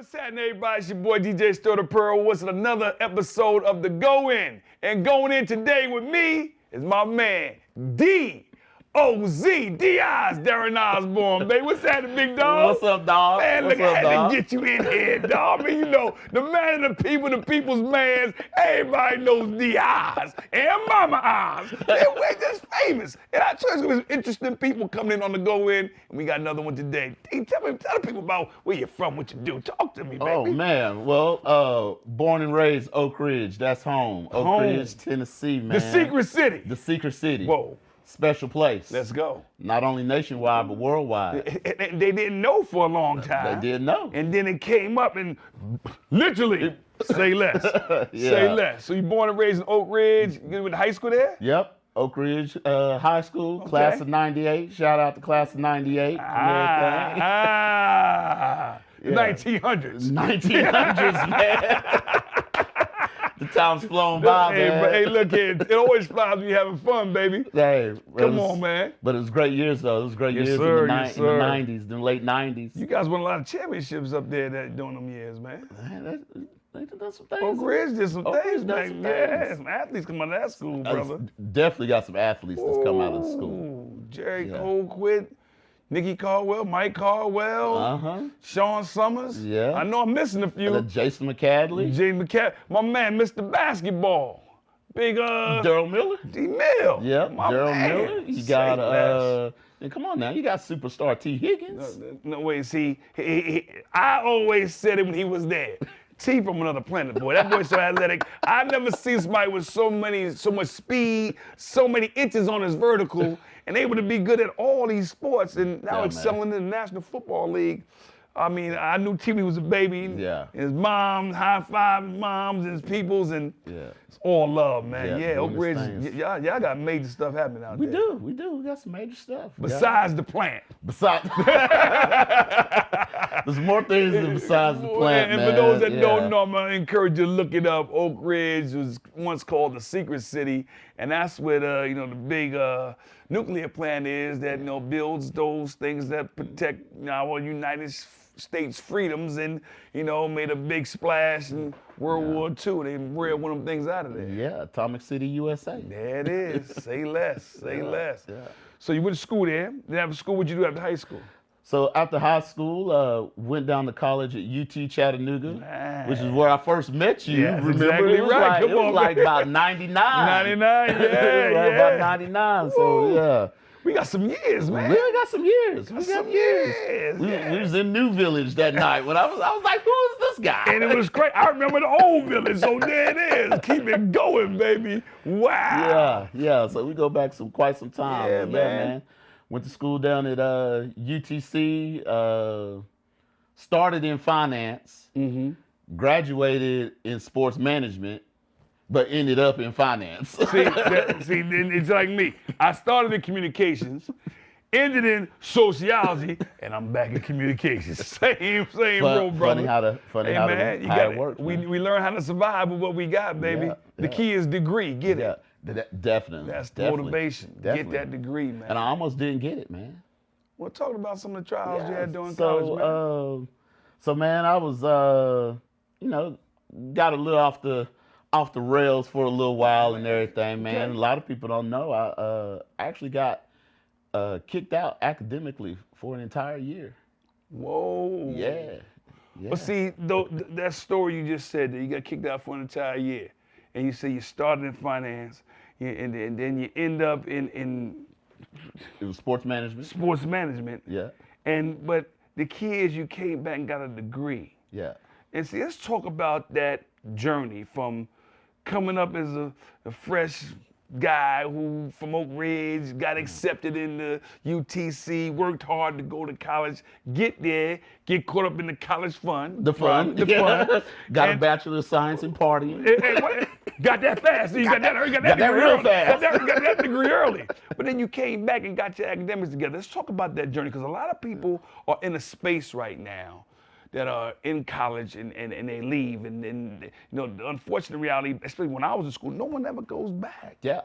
What's happening, everybody? It's your boy DJ Sterl the Pearl. What's another episode of The Go-In? And going in today with me is my man, D.O.Z. D.I.'s Darren Osborne, baby. What's happening, big dog? What's up, dog? Man, What's look, I up, had dog? to get you in here, dog. I mean, you know, the man of the people, the people's man. Everybody knows D.I.'s and Mama Oz. We're just famous. And I told you there's interesting people coming in on The Go-In, and we got another one today. D, tell the people about where you're from, what you do. Talk to me, baby. Oh, man. Well, born and raised Oak Ridge. That's home. Oak Ridge, Tennessee, man. The Secret City. The Secret City. Whoa. Special place. Let's go. Not only nationwide, but worldwide. They didn't know for a long time. They didn't know. And then it came up and literally, say less. Yeah. Say less. So you born and raised in Oak Ridge. You went to high school there? Yep. Oak Ridge High School, class of 98. Shout out to class of 98. The Yeah. 1900s. 1900s, man. The time's flown by, man. Hey, look here. It always flies when you're having fun, baby. Hey, Come on, man. But it was great years, though. It was great Yes, years sir, in the yes, sir. 90s, the late 90s. You guys won a lot of championships up there during them years, man. Man, they done some things. Oak Ridge did some Oak Ridge things done back some then. things. Some athletes come out of that school, brother. Definitely got some athletes that's come out of the school. Ooh, Jerry Yeah. Colquitt, Nicky Caldwell, Mike Caldwell, Uh-huh. Sean Summers. Yeah. I know I'm missing a few. Jason McCadley. James McCall, my man, Mr. Basketball. Big Daryl Miller. D Mill. Yeah, my Daryl man. Miller. You Say got less. and come on now, you got superstar T. Higgins. No, wait, see, I always said it when he was there. T from another planet, boy. That boy's so athletic. I've never seen somebody with so much speed, so many inches on his vertical, and able to be good at all these sports, and now Yeah, excelling in the National Football League. I mean, I knew T when he was a baby. Yeah. His mom, high five his moms and his peoples, and Yeah. it's all love, man. Yeah, Yeah, Oak doing Ridge, his things. y'all got major stuff happening out We there. do. We got some major stuff. Besides the plant. Besides, there's more things besides the plant, And man. for those that Yeah. don't know, I'm gonna encourage you to look it up. Oak Ridge was once called the Secret City, and that's where the big nuclear plant is that builds those things that protect our United States freedoms, and made a big splash in World War II. They reeled one of them things out of there. Yeah, Atomic City, USA. There it is. Say less. Say less. Yeah. So you went to school there. Then after school, what'd you do after high school? So after high school, went down to college at UT Chattanooga, which is where I first met you. Yeah, that's Remember? exactly it was right. Like, Come it was on, like man. about 99. 99, yeah, Right yeah. about 99. So Woo. yeah, We got some years, we man. really got some years. We got Some years. years, We yeah. was in New Village that night when I was like, who is this guy? And it was great. I remember the old village, so there it is. Keep it going, baby. Wow. Yeah. So we go back quite some time. Yeah, But man. Went to school down at UTC. Started in finance. Mm-hmm. Graduated in sports management, but ended up in finance. See, then it's like me. I started in communications, ended in sociology, and I'm back in communications. Same road, brother. Funny Hey, how, man, it works. we man. learn how to survive with what we got, baby. Yeah, The yeah. key is degree. Get Yeah, it. definitely. That's definitely, motivation. definitely. Get that degree, man. And I almost didn't get it, man. Well, talk about some of the trials you had during so, college, man. So man, I was, got a little off the rails for a little while and everything, man. Okay. A lot of people don't know. I actually got kicked out academically for an entire year. Whoa. Yeah. But see, that story you just said that you got kicked out for an entire year, and you say you started in finance, and then you end up in It was sports management. sports management. Yeah. But the key is you came back and got a degree. Yeah. And see, let's talk about that journey from coming up as a fresh guy who from Oak Ridge got accepted in the UTC, worked hard to go to college, get there, get caught up in the college fund. The fun. Got a Bachelor of Science in partying. Got that fast. So you got that that real early. fast. Got that degree early. But then you came back and got your academics together. Let's talk about that journey, because a lot of people are in a space right now that are in college and they leave. And the unfortunate reality, especially when I was in school, no one ever goes back. Yeah,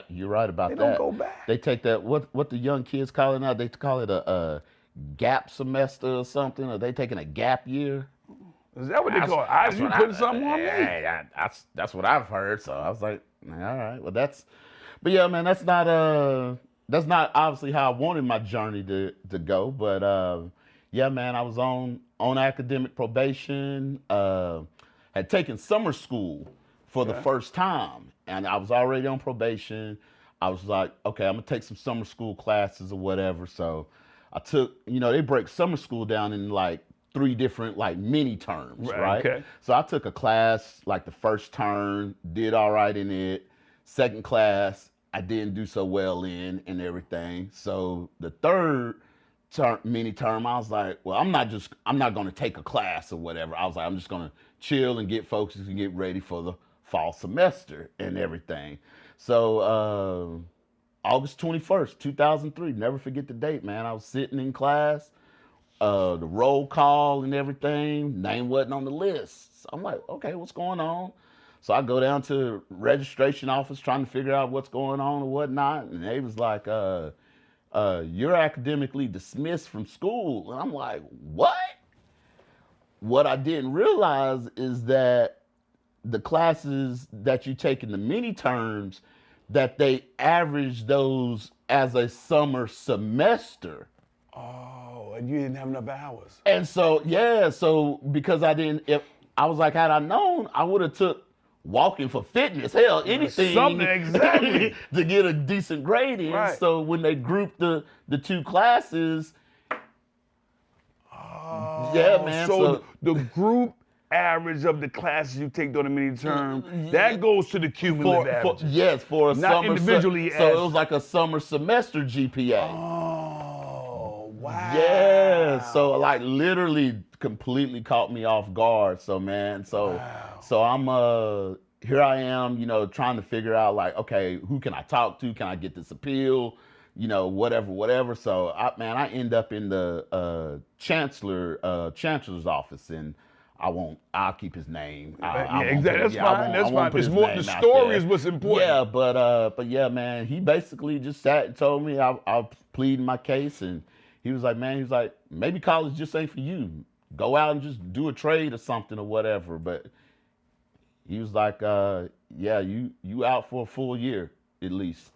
you're right about that. They don't go back. They take that, what the young kids call it now, they call it a gap semester or something, or they taking a gap year. Is that what they call it? I, you putting something on me? That's what I've heard. So I was like, all right, well but yeah, man, that's not obviously how I wanted my journey to go. But yeah, man, I was on academic probation. Had taken summer school for the first time, and I was already on probation. I was like, okay, I'm gonna take some summer school classes or whatever. So I took, they break summer school down in like 3 different like mini terms, right? Okay. So I took a class like the first term, did all right in it. Second class, I didn't do so well in and everything. So the third mini term, I was like, well, I'm not going to take a class or whatever. I was like, I'm just going to chill and get focused and get ready for the fall semester and everything. So August 21st, 2003, never forget the date, man. I was sitting in class, the roll call and everything, name wasn't on the list. So I'm like, okay, what's going on? So I go down to the registration office trying to figure out what's going on or whatnot. And they was like, you're academically dismissed from school. And I'm like, what? What I didn't realize is that the classes that you take in the mini terms, that they average those as a summer semester. Oh, and you didn't have enough hours. And so, yeah, so because if I was like, had I known, I would have took walking for fitness, hell, anything. Something, exactly. To get a decent grade in. Right. So when they grouped the 2 classes, yeah, man. So the group average of the classes you take during the mini term, that goes to the cumulative average. Yes, for a Not summer. individually. So it was like a summer semester GPA. Oh, wow. Yeah, so like literally completely caught me off guard. So man, so I'm here I am, trying to figure out like, okay, who can I talk to? Can I get this appeal? Whatever. So I end up in the chancellor's office, and I'll keep his name. Exactly. That's fine. That's fine. It's more the story is what's important. Yeah, but yeah, man, he basically just sat and told me I'll plead my case, and he was like, maybe college just ain't for you. Go out and just do a trade or something or whatever. But he was like, yeah, you out for a full year at least.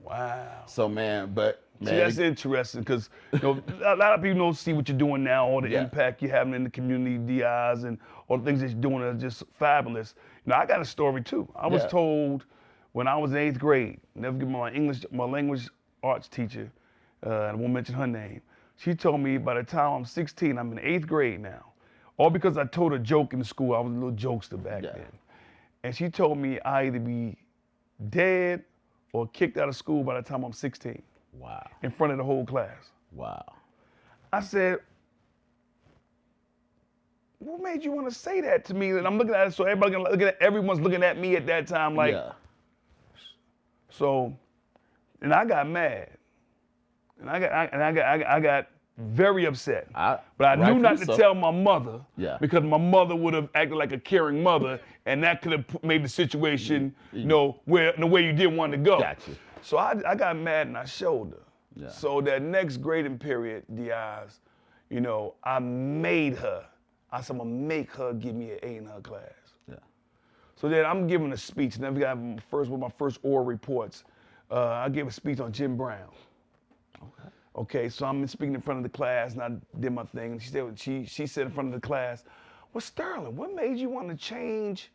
Wow. So man, See, that's interesting because a lot of people don't see what you're doing now, all the impact you're having in the community, DIs, and all the things that you're doing are just fabulous. I got a story too. I was told when I was in 8th grade, never forget my language arts teacher, and I won't mention her name. She told me by the time I'm 16, I'm in 8th grade now. All because I told a joke in school. I was a little jokester back then. And she told me I either be dead or kicked out of school by the time I'm 16. Wow. In front of the whole class. Wow. I said, what made you want to say that to me? And I'm looking at it, so everyone's looking at me at that time like, So, and I got mad. And I got very upset. But I knew not to tell my mother because my mother would have acted like a caring mother, and that could have made the situation, where the way you didn't want to go. Gotcha. So I got mad and I showed her. Yeah. So that next grading period, DIs, I made her. I said, I'm gonna make her give me an A in her class. Yeah. So then I'm giving a speech. And I got one of my first oral reports. I gave a speech on Jim Brown. Okay, so I'm speaking in front of the class, and I did my thing. And she said in front of the class, well, Sterling, what made you want to change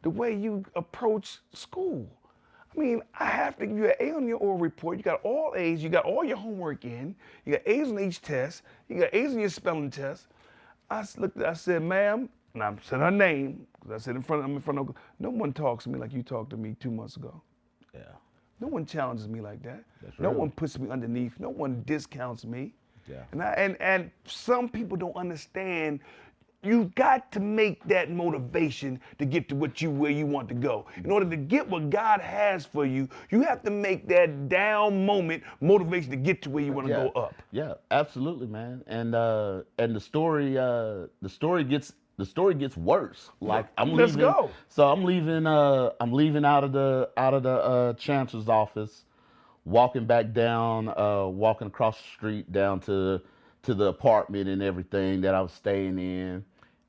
the way you approach school? I mean, I have to give you an A on your oral report. You got all A's. You got all your homework in. You got A's on each test. You got A's on your spelling test. I said, ma'am, and I said her name, because I said I'm in front of, no one talks to me like you talked to me 2 months ago. Yeah. No one challenges me like that. No one puts me underneath. No one discounts me. Yeah. And some people don't understand. You've got to make that motivation to get to where you want to go. In order to get what God has for you, you have to make that down moment motivation to get to where you want to go up. Yeah, absolutely, man. And the story gets worse. Like I'm leaving. Let's go. So I'm leaving out of the chancellor's office, walking back down, walking across the street down to the apartment and everything that I was staying in.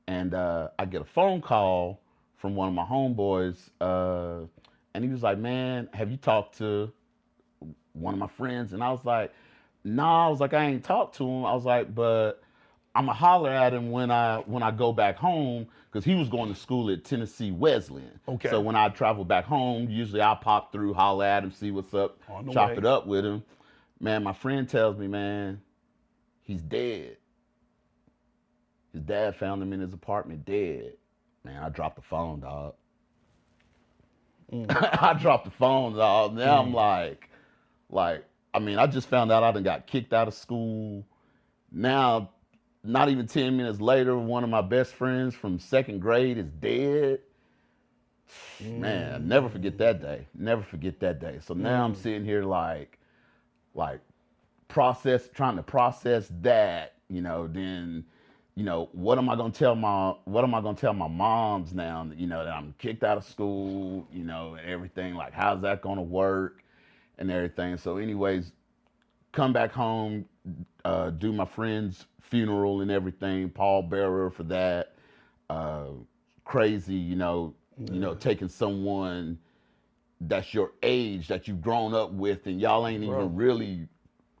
And I get a phone call from one of my homeboys, and he was like, "Man, have you talked to one of my friends?" And I was like, "Nah." I was like, "I ain't talked to him." I was like, "But I'ma holler at him when I go back home," because he was going to school at Tennessee Wesleyan. Okay. So when I travel back home, usually I'll pop through, holler at him, see what's up, On the chop way. it up with him. Man, my friend tells me, man, he's dead. His dad found him in his apartment dead. Man, I dropped the phone, dog. I dropped the phone, dog. Now I'm like, I mean, I just found out I done got kicked out of school. Now, not even 10 minutes later, one of my best friends from second grade is dead. Man, never forget that day. Never forget that day. So now I'm sitting here like trying to process that, then, what am I gonna tell my moms now, that I'm kicked out of school, and everything, like, how's that gonna work and everything. So anyways, come back home, do my friend's funeral and everything, pallbearer for that. Crazy, taking someone that's your age that you've grown up with and y'all ain't even really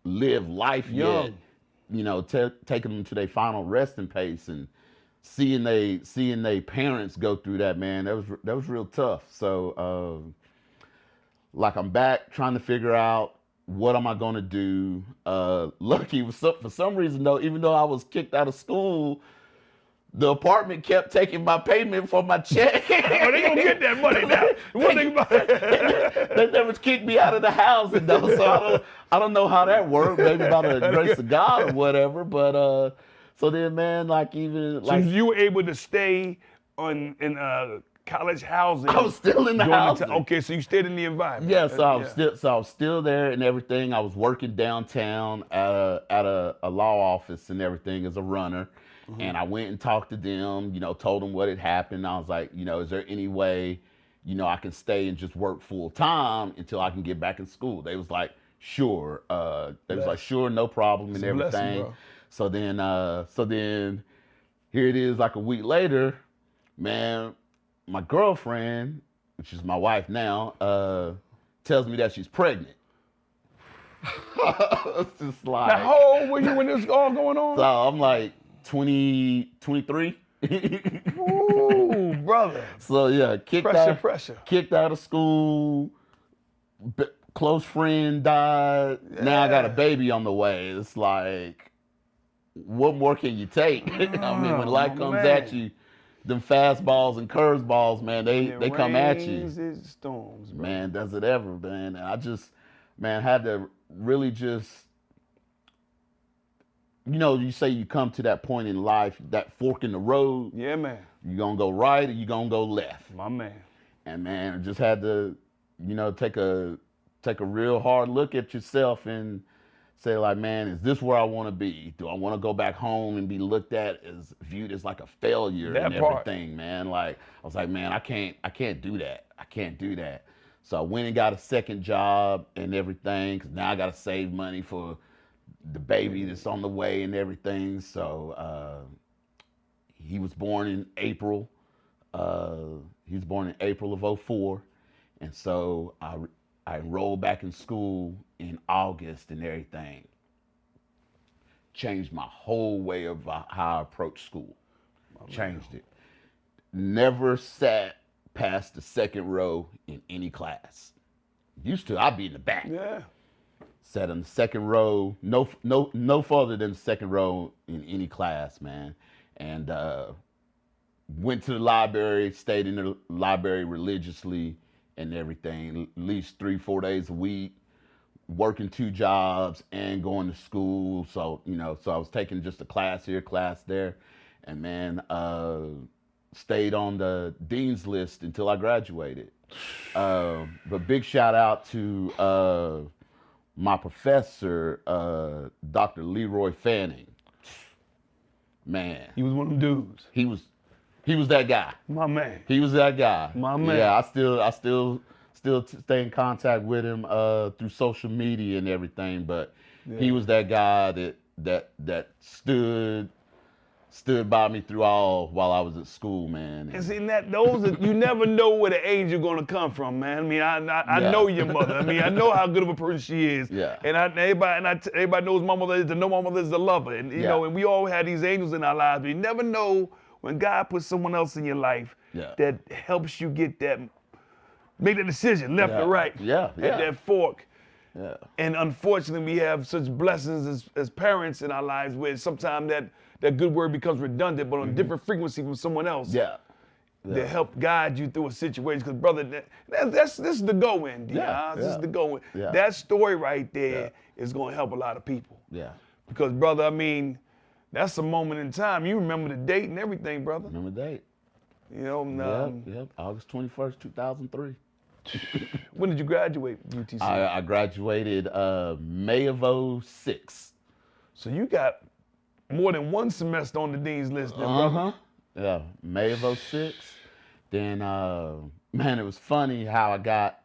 lived life yet. Taking them to their final resting pace and seeing they parents go through that, man. That was real tough. So like, I'm back trying to figure out what am I gonna do. Lucky for some reason though, even though I was kicked out of school, the apartment kept taking my payment for my check. Oh, they gonna get that money now. One thing about it. They never kicked me out of the house, though, so I don't know how that worked. Maybe by the grace of God or whatever. But so then, man, like, even So like, you were able to stay in college housing. I was still in the house. Okay, so you stayed in the environment. Yeah, so I was still there and everything. I was working downtown at a law office and everything as a runner. And I went and talked to them, told them what had happened. I was like, is there any way, I can stay and just work full time until I can get back in school? They was like, sure. They was like, sure, no problem and everything. Blessing, bro. So then here it is, like a week later, man, my girlfriend, which is my wife now, tells me that she's pregnant. It's just like, now, how old were you when this was all going on? So I'm like 23. Ooh, brother. So yeah, kicked out of school. Close friend died. Yeah. Now I got a baby on the way. It's like, what more can you take? I mean, when life comes at you, them fastballs and curveballs, man, they come at you. It storms, bro. Man, does it ever, man? And I just, man, had to really just, you say you come to that point in life, that fork in the road. Yeah, man. You gonna go right or you gonna go left? My man. And man, I just had to, take a real hard look at yourself and say, like, man, is this where I want to be? Do I want to go back home and be looked at as viewed as like a failure and everything, man? Like, I was like, man, I can't do that. I can't do that. So I went and got a second job and everything, because now I got to save money for the baby that's on the way and everything. So he was born in April. He was born in April of '04. And so I enrolled back in school in August and everything. Changed my whole way of how I approach school. Changed it. Never sat past the second row in any class. Used to, I'd be in the back. Yeah. Sat in the second row, no further than the second row in any class, man. And went to the library, stayed in the library religiously and everything, at least 3-4 days a week, working 2 jobs and going to school. So, so I was taking just a class here, class there, and man, stayed on the dean's list until I graduated. But big shout out to my professor, Dr. Leroy Fanning. Man, he was one of them dudes. He was that guy. My man. He was that guy. My man. Yeah, I still stay in contact with him through social media and everything. But he was that guy that stood stood by me through all while I was at school, man. And see, you never know where the angel gonna come from, man. I mean, I know your mother. I mean, I know how good of a person she is. Yeah. And everybody knows my mother is to know my mother is the lover. And you know, and we all had these angels in our lives. But you never know when God puts someone else in your life that helps you make the decision, left or right. At that fork. Yeah. And unfortunately, we have such blessings as parents in our lives where sometimes that good word becomes redundant, but on a different frequency from someone else. To help guide you through a situation. Because, brother, this is the go-in, Dion. This is the go-in. That story right there is going to help a lot of people. Because, brother, I mean, that's a moment in time. You remember the date and everything, brother. Remember the date. You know, August 21st, 2003. When did you graduate UTC? I graduated May of 06. So you got more than one semester on the dean's list then, brother. Yeah, May of 06. Then, man, it was funny how I got,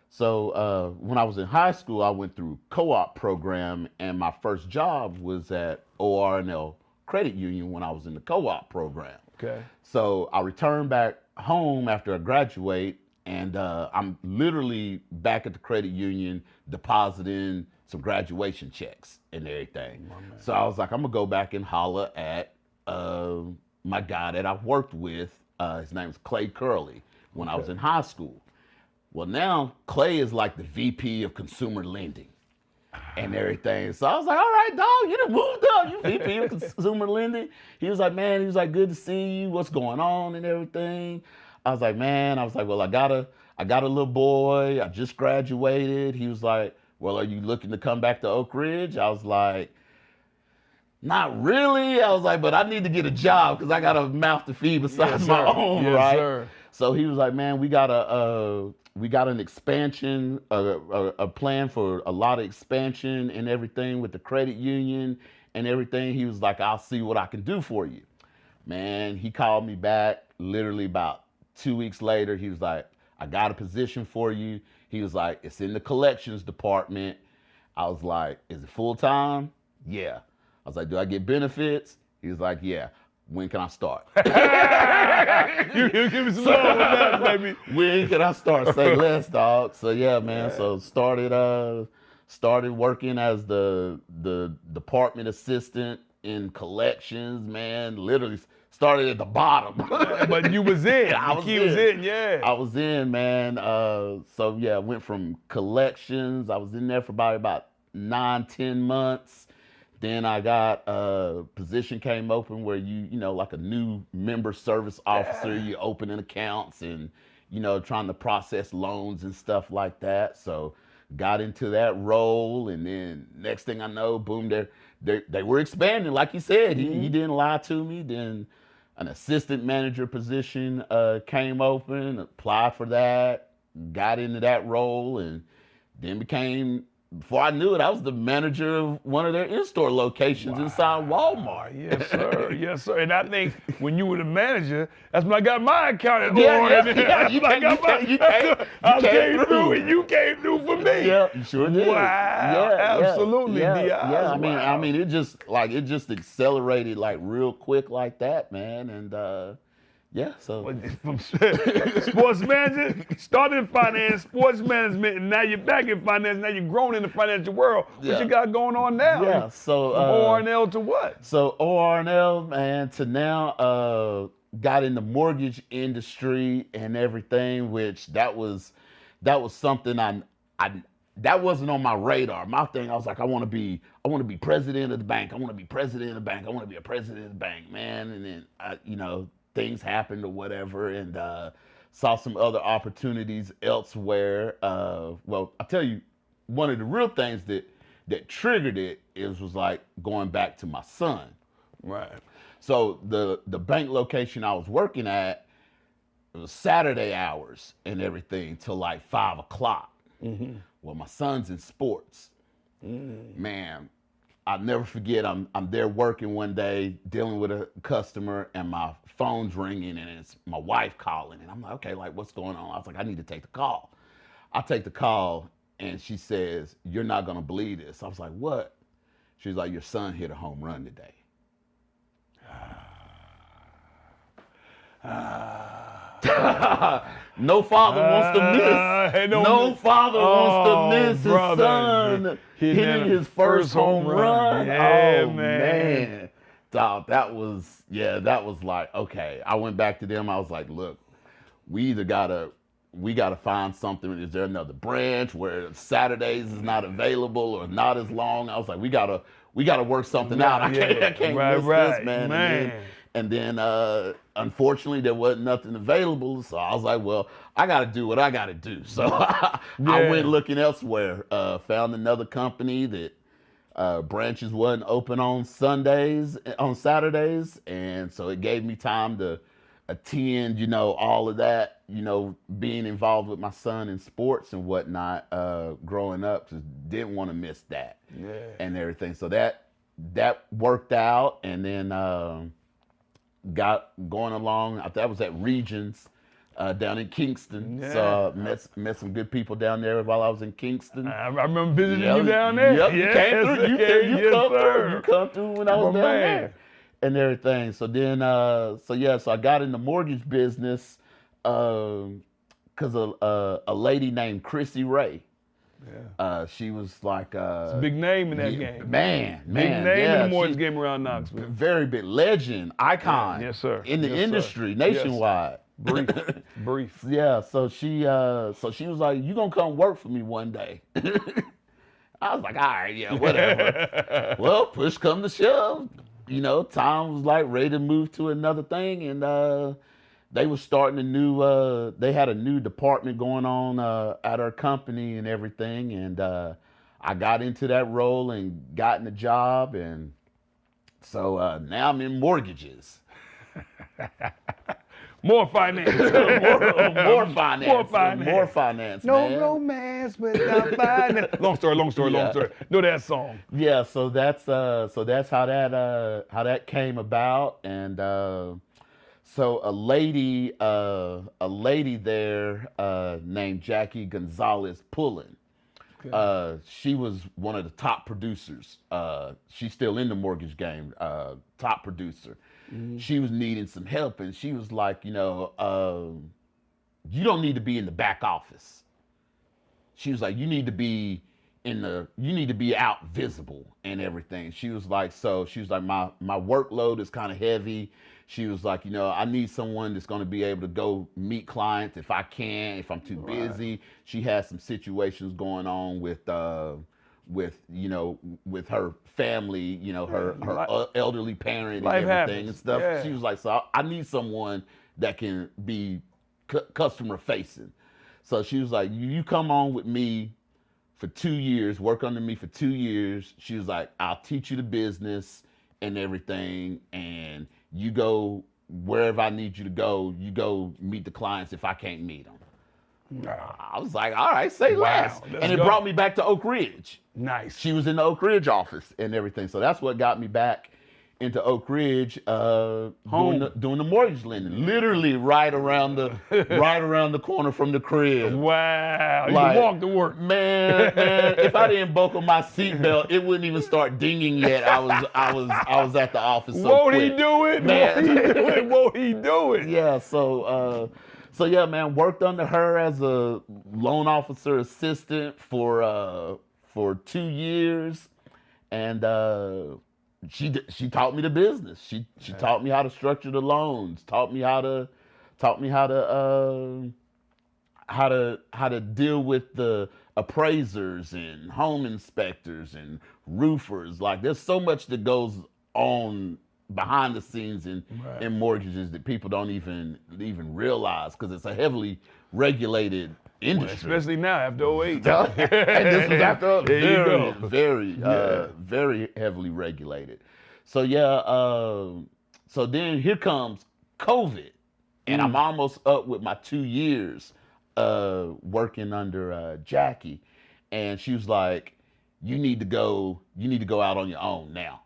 so when I was in high school, I went through co-op program, and my first job was at ORNL Credit Union when I was in the co-op program. Okay. So I returned back home after I graduate, and I'm literally back at the credit union depositing some graduation checks and everything. So I was like, I'm gonna go back and holler at my guy that I worked with. His name is Clay Curley when I was in high school. Well, now Clay is like the VP of consumer lending and everything. So I was like, all right, dog, you done moved up. You VP of consumer lending. He was like, man, good to see you. What's going on and everything. I was like, well, I got a little boy. I just graduated. He was like, well, are you looking to come back to Oak Ridge? I was like, not really. I was like, but I need to get a job because I got a mouth to feed besides my own, right? Sir. So he was like, man, we got an expansion, a plan for a lot of expansion and everything with the credit union and everything. He was like, I'll see what I can do for you. Man, he called me back literally about 2 weeks later. He was like, I got a position for you. He was like, it's in the collections department. I was like, is it full time? Yeah. I was like, do I get benefits? He was like, yeah. When can I start? you give me some love on that, baby. When can I start? Say less, dog. So yeah, man. So started working as the department assistant in collections, man. Literally started at the bottom. But you was in. I was in, man. So yeah, I went from collections. I was in there for about 9-10 months. Then I got a position came open where you know, like a new member service officer, you opening accounts and, you know, trying to process loans and stuff like that. So got into that role, and then next thing I know, boom, they were expanding. Like you said, he didn't lie to me. Then an assistant manager position came open, applied for that, got into that role, and then became, before I knew it, I was the manager of one of their in-store locations inside Walmart. Yes, sir. Yes, sir. And I think when you were the manager, that's when I got my account at I came through and you came through for me. Yeah, you sure did. Wow. Absolutely. Yeah. I mean, it just accelerated like real quick like that, man. And yeah, so from sports manager, started in finance, sports management, and now you're back in finance. Now you're grown in the financial world. What you got going on now? Yeah, so from ORNL to what? So ORNL, man, to now got in the mortgage industry and everything, which that was something that wasn't on my radar. My thing, I was like, I want to be president of the bank. I want to be president of the bank. I want to be a president of the bank, man. And then you know, things happened or whatever, and saw some other opportunities elsewhere. Well, I'll tell you, one of the real things that triggered it was like going back to my son. Right. So the bank location I was working at, it was Saturday hours and everything till like 5 o'clock. Well, my son's in sports. Man, I'll never forget, I'm there working one day, dealing with a customer, and my phone's ringing, and it's my wife calling. And I'm like, okay, like, what's going on? I was like, I need to take the call. I take the call, and she says, you're not going to believe this. I was like, what? She's like, your son hit a home run today. No father wants to miss. No father wants to miss his brother, son hitting his first home run. Yeah, Oh man. Dog, that was like, okay. I went back to them. I was like, look, we gotta find something. Is there another branch where Saturdays is not available or not as long? I was like, we gotta work something out. I can't miss this, man. And then unfortunately there wasn't nothing available. So I was like, well, I gotta do what I gotta do. So I went looking elsewhere. Found another company that branches wasn't open on Saturdays, and so it gave me time to attend, all of that, being involved with my son in sports and whatnot, growing up, just didn't want to miss that and everything. So that worked out, and then got going along. That was at Regions down in Kingston. So met some good people down there while I was in Kingston. I remember visiting you down there. Yep, you came through. You come through when I was down there. And everything. So then, so I got in the mortgage business because a lady named Chrissy Ray. She was like it's a big name in that game. Man, big name in the mortgage game around Knoxville. Very big legend, icon. Yes, sir. In the industry, nationwide. Brief. Yeah. So she was like, "You gonna come work for me one day?" I was like, "All right, yeah, whatever." Well, push come to shove. Tom was like ready to move to another thing, and they were starting they had a new department going on at our company and everything, and I got into that role and got in the job, and so now I'm in mortgages. More finance. more finance. No man. romance without finance. Long story. Know that song. Yeah, so that's how that came about, and so a lady there named Jackie Gonzalez Pullen. Okay. She was one of the top producers. She's still in the mortgage game. Top producer. Mm-hmm. She was needing some help, and she was like, you don't need to be in the back office. She was like, you need to be out visible and everything. She was like, my workload is kind of heavy. She was like, I need someone that's going to be able to go meet clients if I'm too busy. She has some situations going on with her family, her elderly parent and everything and stuff. Yeah. She was like, so I need someone that can be customer facing. So she was like, you come on with me for 2 years, work under me for 2 years. She was like, I'll teach you the business and everything, and you go wherever I need you to go. You go meet the clients if I can't meet them. I was like, all right, say less. And it brought me back to Oak Ridge. Nice. She was in the Oak Ridge office and everything. So that's what got me back into Oak Ridge, doing the mortgage lending. Literally right around the corner from the crib. Wow. You can walk to work. Man, if I didn't buckle my seatbelt, it wouldn't even start dinging yet. I was at the office so Won't quick. he do it? Man. Won't he do it? Yeah, so yeah, man, worked under her as a loan officer assistant for 2 years, and she taught me the business. She taught me how to structure the loans. Taught me how to deal with the appraisers and home inspectors and roofers. Like, there's so much that goes on behind the scenes in mortgages that people don't even realize, because it's a heavily regulated industry. Well, especially now after 08. And this was after very heavily regulated. So so then here comes COVID, and I'm almost up with my 2 years working under Jackie, and she was like, you need to go out on your own now.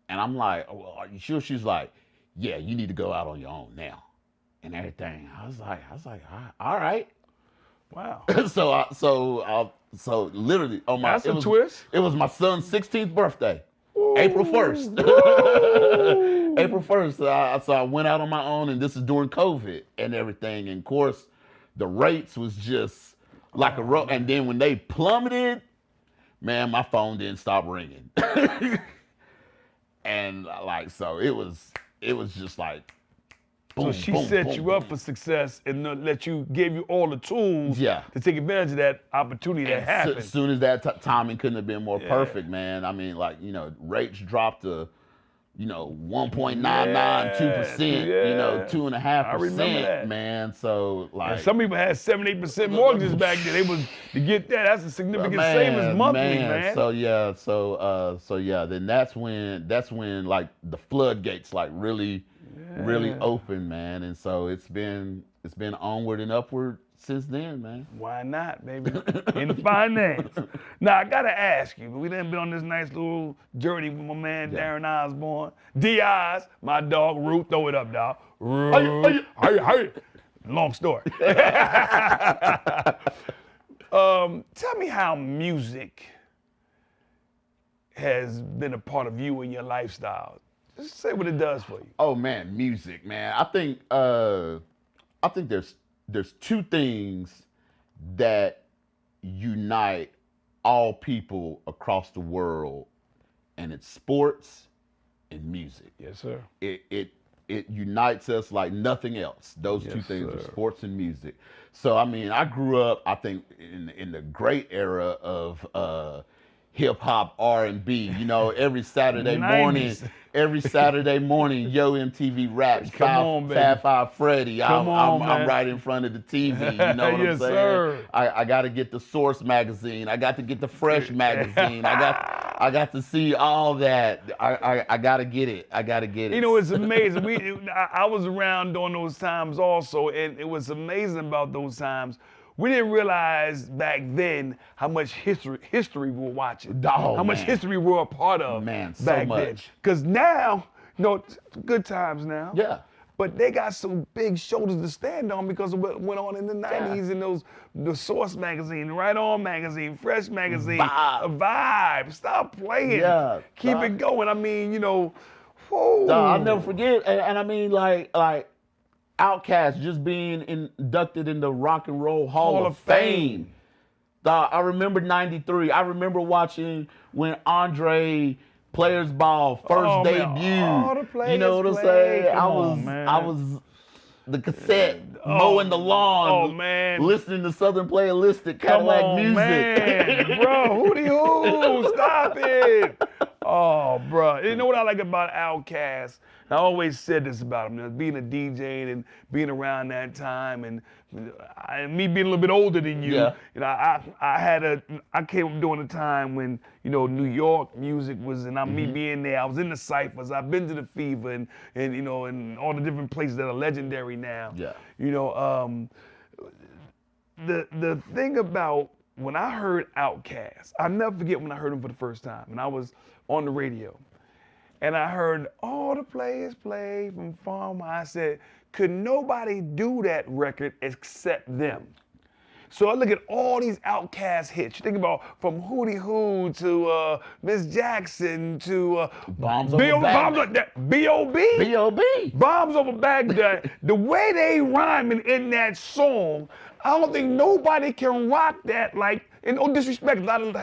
And I'm like, well, are you sure? She's like, yeah, you need to go out on your own now and everything. I was like, all right. Wow. So literally on my twist. It was my son's 16th birthday. Ooh, April 1st. April 1st. So I went out on my own, and this is during COVID and everything. And of course, the rates was just like a rope. And then when they plummeted, man, my phone didn't stop ringing. And like, so it was just like, boom, So she boom, set boom, you boom. up for success and gave you all the tools Yeah. to take advantage of that opportunity that happened. As soon as that timing couldn't have been more perfect, man. I mean, like, rates dropped to, 1.992%, Yeah. I remember 2.5%, that. man. So like, And some people had 7-8% mortgages back then. They was to get that. That's a significant savings monthly, man. So yeah, then that's when like the floodgates like really open, man. And so it's been onward and upward since then, man. Why not, baby? In finance. Now I gotta ask you, we done been on this nice little journey with my man Darren Osborne. D.I.'s, my dog Ruth. Throw it up, dog. Ruth. Hey. Long story. Tell me how music has been a part of you and your lifestyle. Just say what it does for you. Oh man, music, man. I think there's two things that unite all people across the world, and it's sports and music. Yes, sir. It unites us like nothing else. Those two things are sir. sports and music. So I mean, I grew up, I think, in the great era of hip hop, R&B. Every Saturday 90s. morning, Yo MTV Raps, Come on, baby. Fab Five Freddy. Come on, I'm man. right in front of the TV. You know what I'm Yes, saying? sir. I got to get the Source magazine. I got to get the Fresh magazine. I got to see all that. I got to get it. I got to get it. It's amazing. I was around during those times also, and it was amazing about those times. We didn't realize back then how much history we were watching. Oh, how much man. history we were a part of. Man, so back much. then. Because now, good times now. Yeah. But they got some big shoulders to stand on because of what went on in the 90s and the Source magazine, Right On magazine, Fresh magazine, Vibe. Stop playing. Yeah. Keep it going. I mean, whoo. I'll never forget. And I mean, like Outkast just being inducted in the Rock and Roll Hall of Fame. I remember '93. I remember watching when Andre Players Ball first debut. All the players you know what I'm saying? Come I was the cassette mowing the lawn. Oh man. Listening to Southern Playalistic Cadillac music. Man. Bro, hootie hoo, stop it. Oh, bro. You know what I like about Outkast? I always said this about him, being a DJ and being around that time, and me being a little bit older than you. Yeah. I came up during a time when New York music was, and me being there. I was in the ciphers. I've been to the Fever, and and all the different places that are legendary now. Yeah. The thing about when I heard Outkast, I'll never forget when I heard him for the first time, and I was on the radio. And I heard all the players play from Farmer. I said, could nobody do that record except them? So I look at all these Outkast hits. You think about from Hootie Hoo to Miss Jackson to Bombs Over Baghdad. B.O.B. B.O.B. Bombs Over Baghdad. The way they rhyming in that song, I don't think nobody can rock that like, and no disrespect, a lot of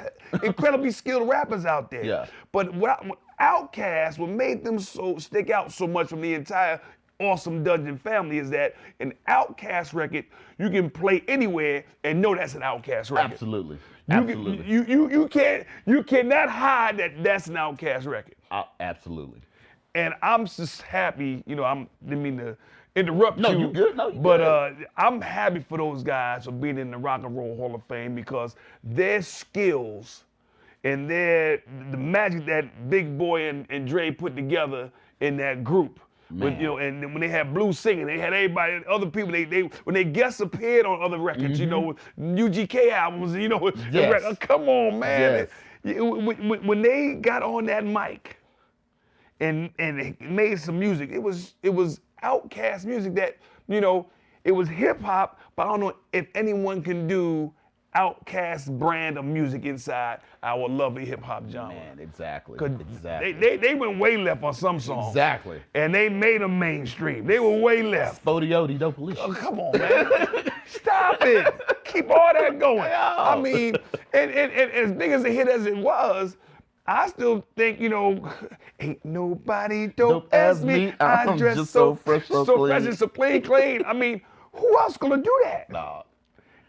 incredibly skilled rappers out there. Yeah. But what Outkast, what made them stick out so much from the entire Awesome Dungeon family is that an Outkast record you can play anywhere and know that's an Outkast record. Absolutely. You cannot hide that that's an Outkast record. Absolutely. And I'm just happy, I didn't mean to interrupt you. No, you good. No, you but good. I'm happy for those guys for being in the Rock and Roll Hall of Fame because their skills and the magic that Big Boy and Dre put together in that group. With, and when they had Blue singing, they had everybody, other people. They when they guest appeared on other records, UGK albums, Yes. Come on, man. Yes. When they got on that mic and made some music, it was Outkast music that it was hip hop, but I don't know if anyone can do outcast brand of music inside our lovely hip hop genre. Man, exactly. 'Cause Exactly. they went way left on some songs. Exactly. And they made them mainstream. They were way left. Spodioti, dope police. Oh, come on, man. Stop it. Keep all that going. I mean, and as big as a hit as it was, I still think, ain't nobody dope as me. I dress just so fresh, so fresh clean. and so clean. I mean, who else gonna do that? Nah.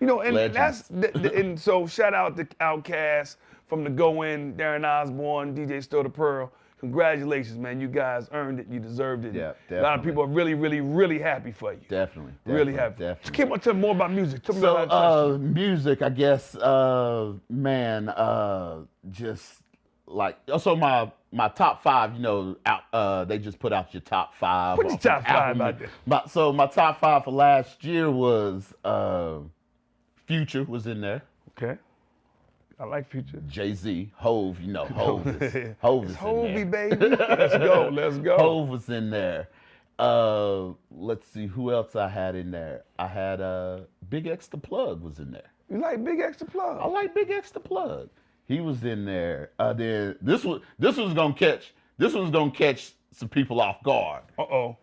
And Legends. and so shout out to Outkast from the Go In, Darren Osborne, DJ Sterl the Pearl. Congratulations, man. You guys earned it. You deserved it. Yeah, A lot of definitely. people are really, really, really happy for you. Definitely. Really happy. Definitely. Just keep on telling me more about music. Tell me about how So, music, I guess, just like, so my top 5, out, they just put out your top 5. Put your top 5 out there. So my top 5 for last year was, Future was in there. Okay. I like Future. Jay-Z, Hove, Hove is, Hove is It's in Hovey, there. baby. Let's go. Let's go. Hove was in there. Let's see who else I had in there. I had Big X the Plug was in there. You like Big X the I Plug? like Big X the Plug. He was in there. Then this was gonna catch some people off guard. Uh-oh.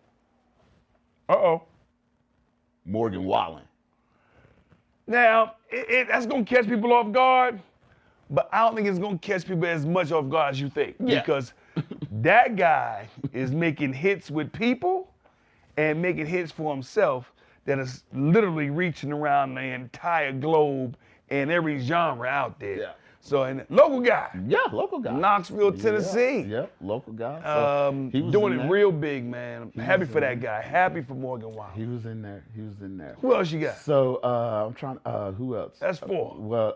Morgan Wallen. Now, that's going to catch people off guard, but I don't think it's going to catch people as much off guard as you think. Yeah. Because that guy is making hits with people and making hits for himself that is literally reaching around the entire globe and every genre out there. Yeah. So, and local guy, Yeah, local guy. Knoxville, Tennessee. Yep, local guy. So he was Doing in it there. real big, man. I'm happy was for in that guy. Happy for Morgan Wallen. He was in there. He was in there. Who else you got? So I'm trying. Who else? That's 4. Well,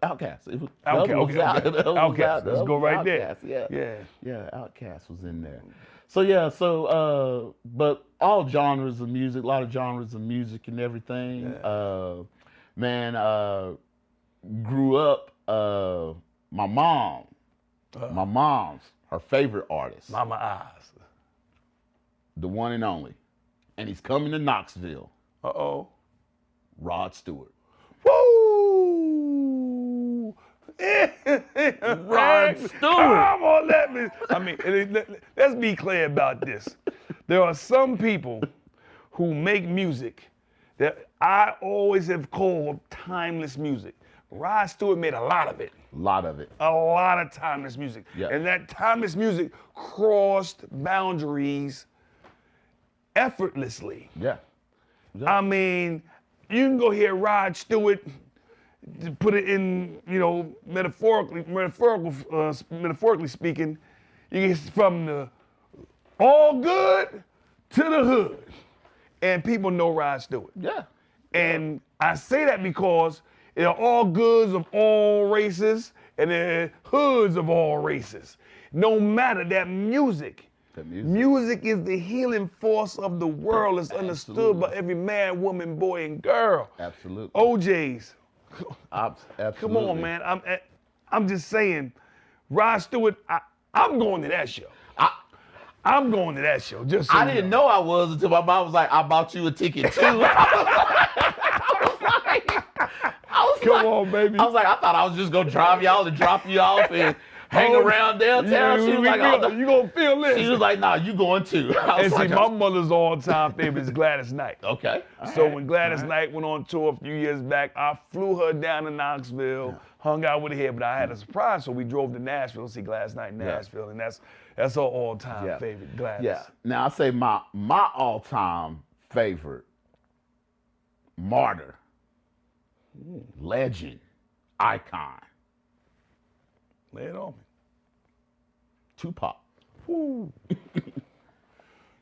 Outkast. It was, Okay, the other was okay. the other was Outkast. the Let's other go was right there. Outkast, Yeah. Yeah. Outkast was in there. So but all genres of music, a lot of genres of music and everything. Yeah. Grew up. My mom's her favorite artist, Mama Eyes. the one and only, and he's coming to Knoxville. Uh-oh. Rod Stewart. Woo! Rod Stewart. Come on, let's be clear about this. There are some people who make music that I always have called timeless music. Rod Stewart made a lot of it. A lot of it. A lot of timeless music. Yeah. And that timeless music crossed boundaries effortlessly. Yeah. I mean, you can go hear Rod Stewart, to put it in, metaphorically speaking, you get from the all good to the hood. And people know Rod Stewart. Yeah. And I say that because they're all goods of all races and they're hoods of all races. No matter that music. Music is the healing force of the world. It's understood by every man, woman, boy, and girl. Absolutely. OJ's. Absolutely. Come on, man. I'm just saying, Rod Stewart, I'm going to that show. I'm going to that show. Just so I you didn't know I was until my mom was like, I bought you a ticket too. Come on, baby. I was like, I thought I was just gonna drive y'all and drop you off and hang around downtown. She was like, oh, you gonna feel this. she was like, nah, you going too. I And was see, like, my mother's all-time favorite is Gladys Knight. okay. So when Gladys Knight went on tour a few years back, I flew her down to Knoxville, hung out with her here, but I had a surprise, so we drove to Nashville to see Gladys Knight in Nashville, and that's her all-time favorite, Gladys. Yeah. Now I say my all-time favorite, martyr, legend, icon, Lay it on me. Tupac. Woo.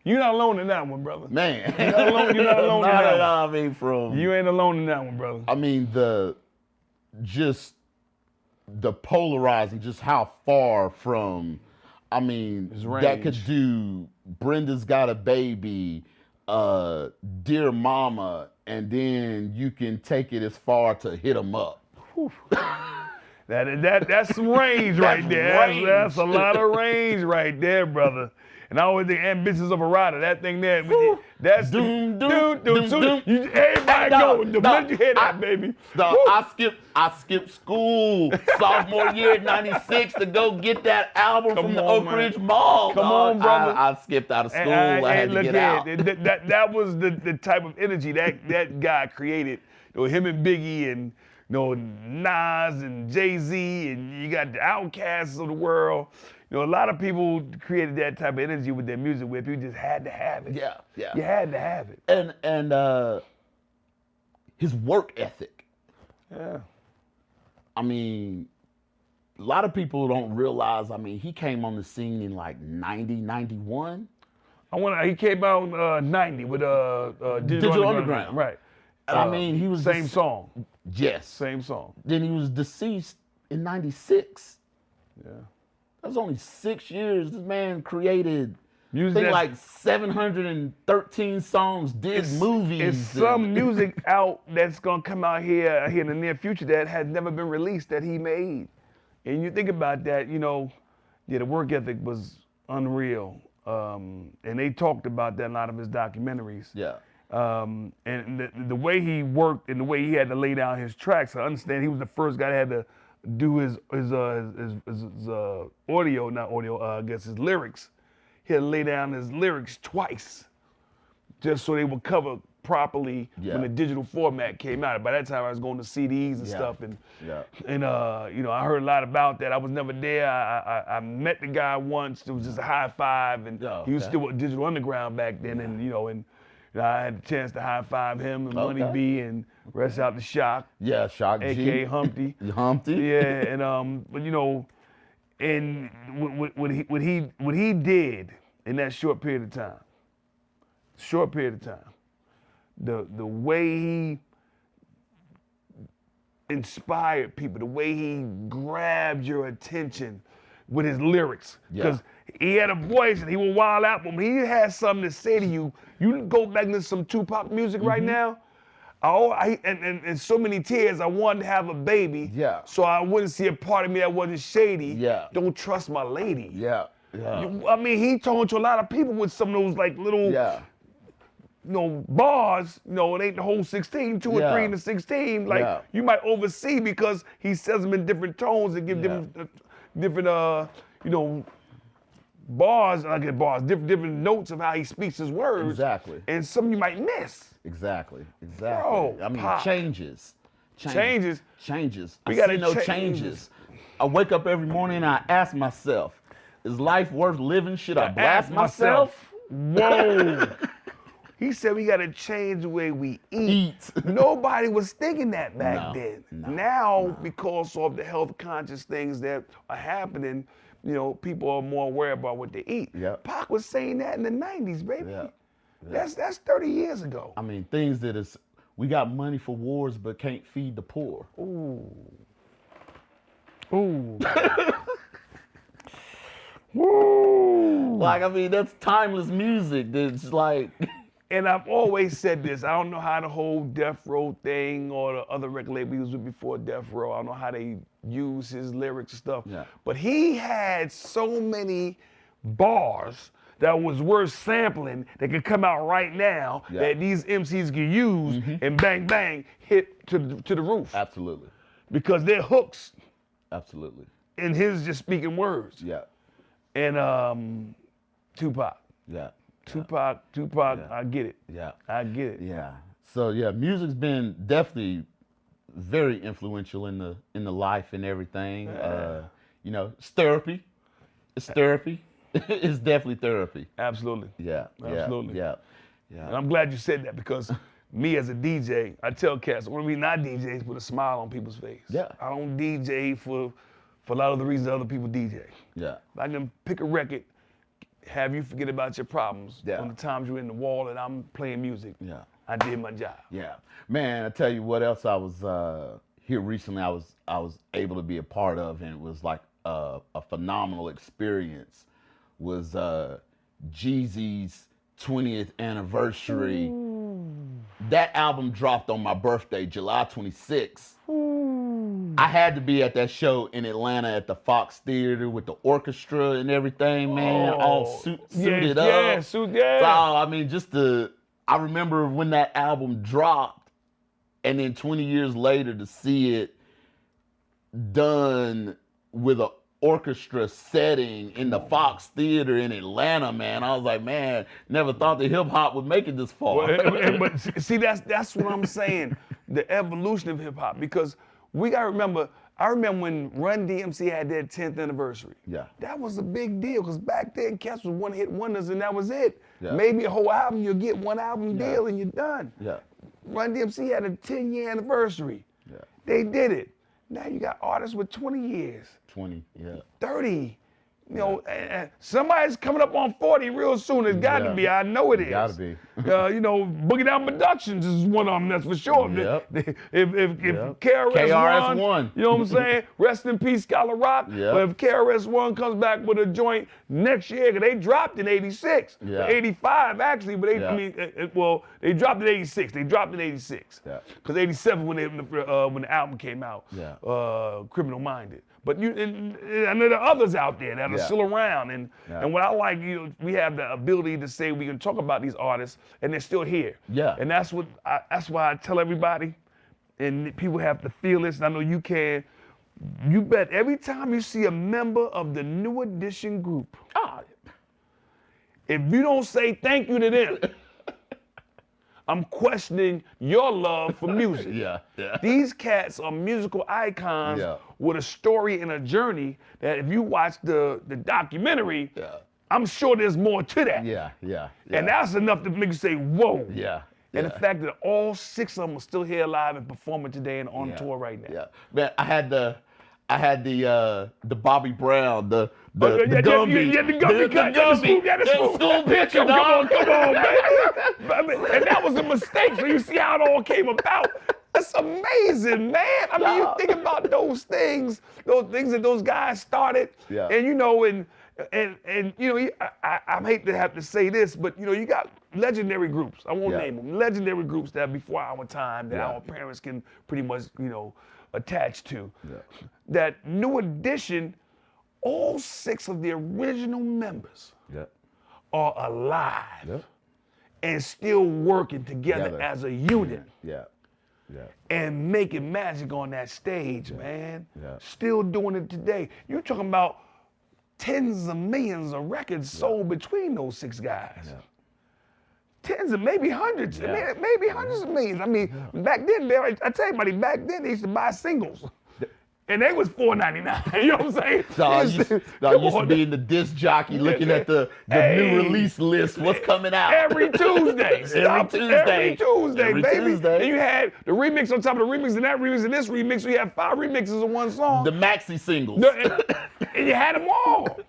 You're not alone in that one, brother. Man. You're not alone in that one. I mean, from You ain't alone in that one, brother. I mean, the polarizing, just how far from, I mean, His that could range. do Brenda's Got a Baby, Dear Mama, and then you can take it as far to Hit 'Em Up. That's some range right there. range. That's a lot of range right there, brother. And I always think Ambitions of a Rider, that thing there, that's Doom, the, doom, doom, doom. everybody go. The minute you hear that, baby. Dog, woo. I skipped school sophomore year at 96 to go get that album from the Oak man. Ridge Mall. Come dog. on, brother. I skipped out of school. I had to look get here, out. that was the type of energy that guy created. You know, him and Biggie and Nas and Jay-Z, and you got the Outcasts of the world. A lot of people created that type of energy with their music where people just had to have it. Yeah, yeah. You had to have it. And his work ethic. Yeah. I mean, a lot of people don't realize, he came on the scene in like 90, 91. He came out 90 with Digital Underground. Right. He was same song. Yes. Same song. Then he was deceased in 96. Yeah. That was only 6 years. This man created music like 713 songs, did movies. It's some music out that's gonna come out here in the near future that has never been released that he made. And you think about that, the work ethic was unreal. And they talked about that in a lot of his documentaries. Yeah. And the way he worked and the way he had to lay down his tracks, I understand he was the first guy that had to do his audio, not audio, I guess his lyrics. He had to lay down his lyrics twice just so they would cover properly when the digital format came out. By that time, I was going to CDs and stuff. And I heard a lot about that. I was never there. I met the guy once. It was just a high five. And he was still with Digital Underground back then. And, I had the chance to high five him and Money B and rest out the Shock. Yeah, Shock G. A.K.A. Humpty. Humpty. Yeah, and but and what he did in that short period of time, the way he inspired people, the way he grabbed your attention with his lyrics, because he had a voice and he would wild out, but when he had something to say to you, you go back into some Tupac music right now. And so many tears, I wanted to have a baby. Yeah. So I wouldn't see a part of me that wasn't shady. Yeah. Don't trust my lady. Yeah. Yeah. He talking to a lot of people with some of those like little, bars. It ain't the whole 16, 2 or 3 in the 16. Like you might oversee because he says them in different tones and give different bars, different notes of how he speaks his words. Exactly. And some you might miss. Exactly. Bro, changes. Changes. I see no changes. I wake up every morning and I ask myself, is life worth living? Should I blast myself? Whoa. He said we got to change the way we eat. Nobody was thinking that back then. Now, because of the health conscious things that are happening, people are more aware about what they eat. Yep. Pac was saying that in the 90s, baby. Yeah. That's 30 years ago. Things that is, we got money for wars but can't feed the poor. Ooh. Woo. That's timeless music. That's like... And I've always said this. I don't know how the whole Death Row thing or the other record label he was with before Death Row, I don't know how they use his lyrics and stuff. Yeah. But he had so many bars that was worth sampling that could come out right now that these MCs could use and bang, bang, hit to the roof. Absolutely. Because they're hooks. Absolutely. And his just speaking words. Yeah. And Tupac. Yeah. Tupac, I get it. Yeah. I get it. Yeah. So music's been definitely very influential in the life and everything. It's therapy. It's therapy. It's definitely therapy. Absolutely. Yeah. Absolutely. Yeah. And I'm glad you said that because me as a DJ, I tell cats, when we not DJs, put a smile on people's face. Yeah. I don't DJ for a lot of the reasons other people DJ. Yeah. If I can pick a record, have you forget about your problems on the times you're in the wall and I'm playing music. Yeah. I did my job. Yeah. Man, I tell you what else I was here recently I was able to be a part of, and it was like a phenomenal experience, was Jeezy's 20th anniversary. Ooh. That album dropped on my birthday, July 26th. Ooh. I had to be at that show in Atlanta at the Fox Theater with the orchestra and everything, man, all suited up. Yeah, So, I mean, I remember when that album dropped, and then 20 years later to see it done with an orchestra setting in the Fox Theater in Atlanta, man. I was like, man, never thought that hip hop would make it this far. But see, that's what I'm saying. The evolution of hip hop, because we gotta remember. I remember when Run DMC had their 10th anniversary. Yeah. That was a big deal because back then cats was one-hit wonders and that was it. Yeah. Maybe a whole album, you'll get one album deal and you're done. Yeah. Run DMC had a 10-year anniversary. Yeah. They did it. Now you got artists with 20 years. 20, yeah. 30. You know, and somebody's coming up on 40 real soon. It's got to be. I know it is. Got to be. You know, Boogie Down Productions is one of them. That's for sure. Yep. If KRS One, you know what I'm saying? Rest in peace, Scholar Rock. Yep. But if KRS One comes back with a joint next year, because they dropped in '86, Yeah. 85 actually, but they, Yeah. I mean, they dropped in '86. They dropped in '86. Yeah. Because '87 when the album came out. Yeah. Criminal Minded. But and I know there are others out there that are still around, and what I like, we have the ability to say we can talk about these artists, and they're still here. Yeah. And that's why I tell everybody, and people have to feel this, and I know you can. You bet every time you see a member of the New Edition group, if you don't say thank you to them, I'm questioning your love for music. Yeah. These cats are musical icons with a story and a journey that if you watch the documentary, I'm sure there's more to that. Yeah. And that's enough to make you say, whoa. Yeah. And the fact that all 6 of them are still here alive and performing today and on tour right now. Yeah. Man, I had the Bobby Brown, the Gumby. Yeah, the Gumby cut. The school picture, Come on, baby. And that was a mistake. So you see how it all came about. That's amazing, man. I mean, you think about those things that those guys started. Yeah. And you know, and you know, I hate to have to say this, but you know, you got legendary groups. I won't name them. Legendary groups that before our time that our parents can pretty much, you know, attach to. Yeah. That New Edition, all 6 of the original members are alive and still working together as a unit. Yeah. And making magic on that stage, man. Yeah. Still doing it today. You're talking about tens of millions of records sold between those 6 guys. Yeah. Tens of maybe hundreds, maybe hundreds of millions. I mean, back then, I tell you, buddy, back then they used to buy singles. And they was $4.99. You know what I'm saying? I used to be in the disc jockey looking at the new release list. What's coming out? Every Tuesday. Every Tuesday, baby. Tuesday. And you had the remix on top of the remix and that remix and this remix. So you had 5 remixes of one song. The maxi singles. And you had them all.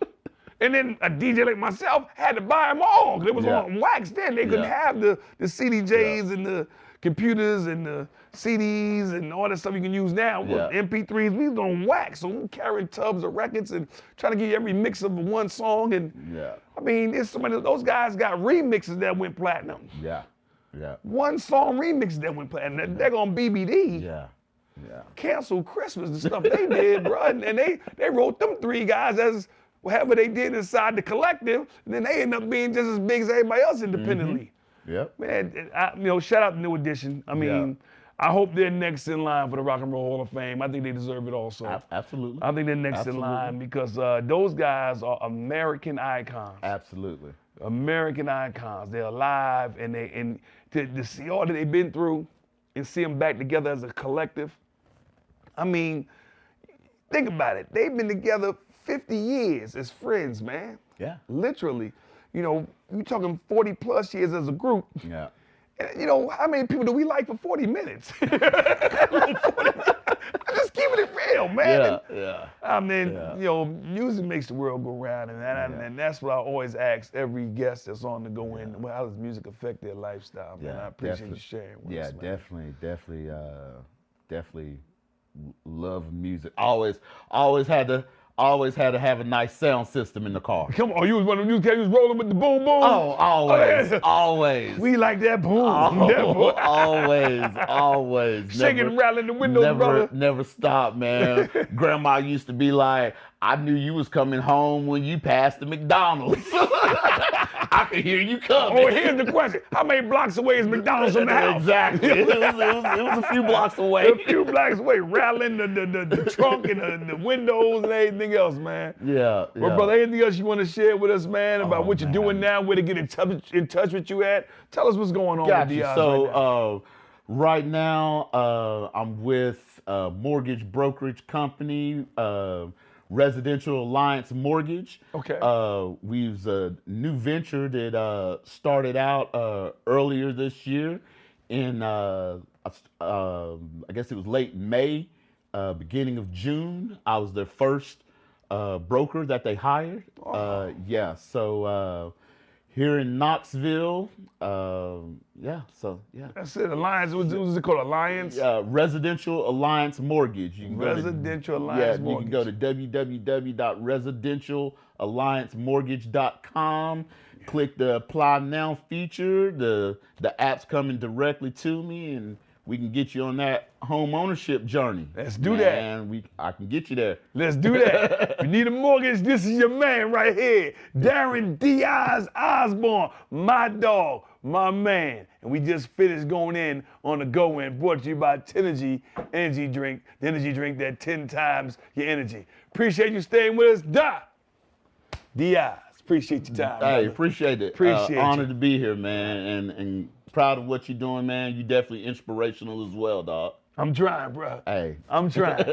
And then a DJ like myself had to buy them all because it was on wax then. They couldn't have the CDJs and the computers and the CDs and all that stuff you can use now. MP3s, we was on wax. So we carrying tubs of records and trying to get you every mix of one song. And I mean, there's so many, those guys got remixes that went platinum. Yeah. One song remixes that went platinum. They're on BBD. Yeah. Cancel Christmas, the stuff they did, bro. And they wrote them 3 guys as whatever they did inside the collective, and then they end up being just as big as everybody else independently. Yep. Man, shout out to New Edition. I mean, I hope they're next in line for the Rock and Roll Hall of Fame. I think they deserve it also. Absolutely. I think they're next in line because those guys are American icons. Absolutely. American icons. They're alive, and to see all that they've been through and see them back together as a collective. I mean, think about it. They've been together 50 years as friends, man. Yeah. Literally. You know, you're talking 40 plus years as a group. Yeah. And, you know, how many people do we like for 40 minutes? I'm just keeping it real, man. I mean, you know, music makes the world go round, and that's what I always ask every guest that's on to go in. Well, how does music affect their lifestyle, man? I appreciate you sharing with us, man. Definitely love music. Always had to always had to have a nice sound system in the car. Come on, you was one of them cats who was rolling with the boom boom. Oh, always, yeah. always. We like that boom. that Oh, boom. always. Shaking and rattling the windows, brother. Never stop, man. Grandma used to be like, I knew you was coming home when you passed the McDonald's. I could hear you coming. Oh, here's the question. How many blocks away is McDonald's from the house? Exactly. It was a few blocks away. A few blocks away, rattling the trunk and the windows and everything else, man. Yeah. Well, brother, anything else you want to share with us, man, about what you're man. doing now, where to get in touch with you at? Tell us what's going on with Gotcha. Diaz So right now I'm with a mortgage brokerage company, Residential Alliance Mortgage. Okay. We've a new venture that started out earlier this year in I guess it was late May, beginning of June. I was their first broker that they hired. Yeah. So here in Knoxville, yeah. That's it. Alliance. What's it called? Alliance. Residential Alliance Mortgage. You can Residential Alliance You can go to www.residentialalliancemortgage.com. Click the Apply Now feature. The app's coming directly to me, and we can get you on that home ownership journey. Let's do that. And I can get you there. Let's do that. If you need a mortgage, this is your man right here, Darren Diaz Osborne, my dog, my man. And we just finished going in on the go-in, brought to you by Tenergy Energy Drink, the energy drink that 10 times your energy. Appreciate you staying with us, Diaz. Appreciate your time. Hey, brother. appreciate it. Appreciate honored you. to be here, man, and proud of what you're doing, man. You definitely inspirational as well, dog. I'm trying, bro. Hey. I'm trying.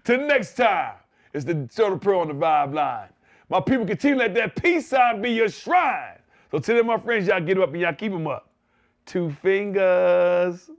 Till next time, it's the Sterl Pro on the Vibe Line. My people, continue to let that peace sign be your shrine. So till then, my friends, y'all get up and y'all keep them up. 2 fingers.